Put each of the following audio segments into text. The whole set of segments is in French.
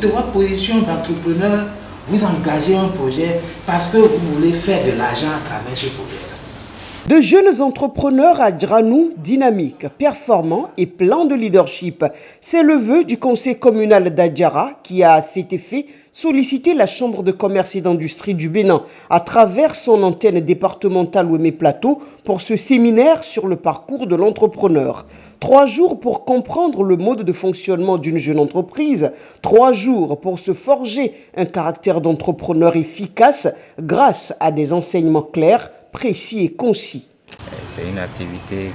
de votre position d'entrepreneur, vous engagez un projet parce que vous voulez faire de l'argent à travers ce projet-là. De jeunes entrepreneurs à Dranou, dynamiques, performants et pleins de leadership. C'est le vœu du conseil communal d'Adjara qui a à cet effet sollicité la Chambre de commerce et d'industrie du Bénin à travers son antenne départementale Ouémé Plateau pour ce séminaire sur le parcours de l'entrepreneur. 3 jours pour comprendre le mode de fonctionnement d'une jeune entreprise, 3 jours pour se forger un caractère d'entrepreneur efficace grâce à des enseignements clairs, précis et concis. C'est une activité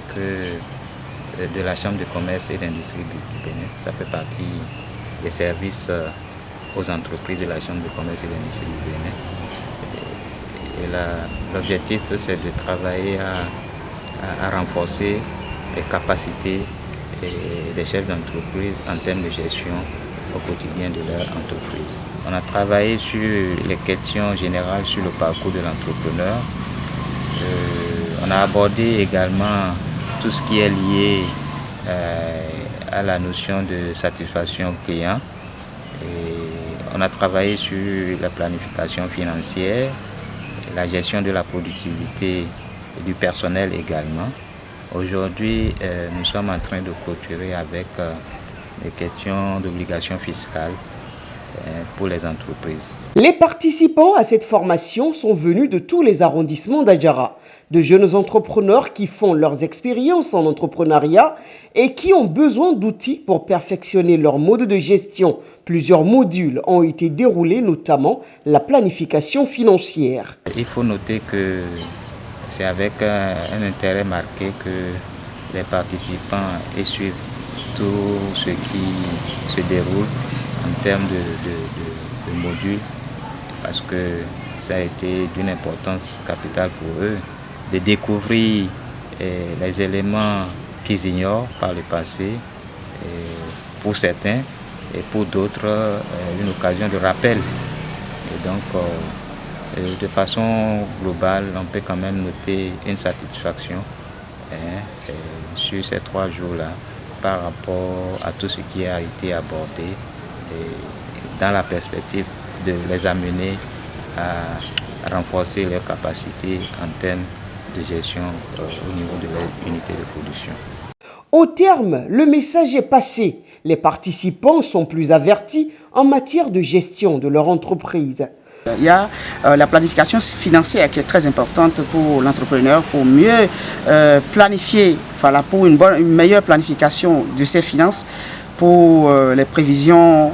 de la Chambre de commerce et d'industrie du Bénin. Ça fait partie des services aux entreprises de la Chambre de commerce et d'industrie du Bénin. Et l'objectif, c'est de travailler à renforcer les capacités des chefs d'entreprise en termes de gestion au quotidien de leur entreprise. On a travaillé sur les questions générales sur le parcours de l'entrepreneur. On a abordé également tout ce qui est lié à la notion de satisfaction client. Et on a travaillé sur la planification financière, la gestion de la productivité et du personnel également. Aujourd'hui, nous sommes en train de clôturer avec les questions d'obligations fiscales pour les entreprises. Les participants à cette formation sont venus de tous les arrondissements d'Adjara, de jeunes entrepreneurs qui font leurs expériences en entrepreneuriat et qui ont besoin d'outils pour perfectionner leur mode de gestion. Plusieurs modules ont été déroulés, notamment la planification financière. Il faut noter que c'est avec un intérêt marqué que les participants suivent tout ce qui se déroule en termes de modules, parce que ça a été d'une importance capitale pour eux de découvrir les éléments qu'ils ignorent par le passé, pour certains, et pour d'autres, une occasion de rappel. Et donc, de façon globale, on peut quand même noter une satisfaction sur ces 3 jours-là par rapport à tout ce qui a été abordé dans la perspective de les amener à renforcer leurs capacités en termes de gestion au niveau de leur unité de production. Au terme, le message est passé. Les participants sont plus avertis en matière de gestion de leur entreprise. Il y a la planification financière qui est très importante pour l'entrepreneur, pour mieux planifier, voilà, pour une meilleure planification de ses finances, pour les prévisions,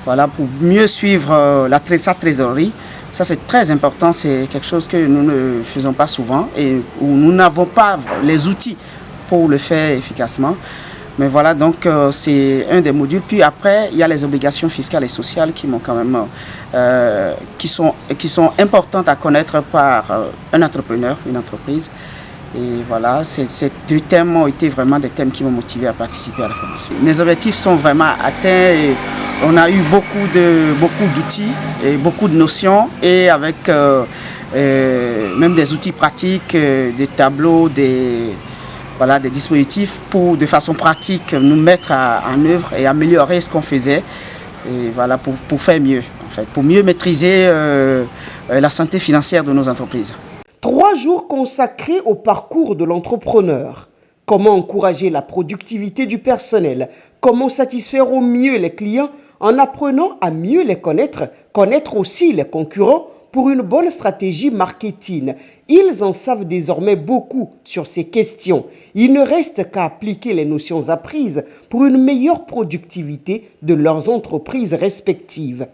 voilà, pour mieux suivre sa trésorerie. Ça, c'est très important, c'est quelque chose que nous ne faisons pas souvent et où nous n'avons pas les outils pour le faire efficacement. Mais voilà, donc c'est un des modules. Puis après, il y a les obligations fiscales et sociales qui m'ont quand même, qui sont importantes à connaître par un entrepreneur, une entreprise. Et voilà, ces 2 thèmes ont été vraiment des thèmes qui m'ont motivé à participer à la formation. Mes objectifs sont vraiment atteints. Et on a eu beaucoup d'outils et beaucoup de notions, et avec même des outils pratiques, des tableaux, des dispositifs pour, de façon pratique, nous mettre en œuvre et améliorer ce qu'on faisait, et voilà, pour faire mieux, en fait, pour mieux maîtriser la santé financière de nos entreprises. 3 jours consacrés au parcours de l'entrepreneur. Comment encourager la productivité du personnel? Comment satisfaire au mieux les clients en apprenant à mieux les connaître aussi les concurrents pour une bonne stratégie marketing? Ils en savent désormais beaucoup sur ces questions. Il ne reste qu'à appliquer les notions apprises pour une meilleure productivité de leurs entreprises respectives.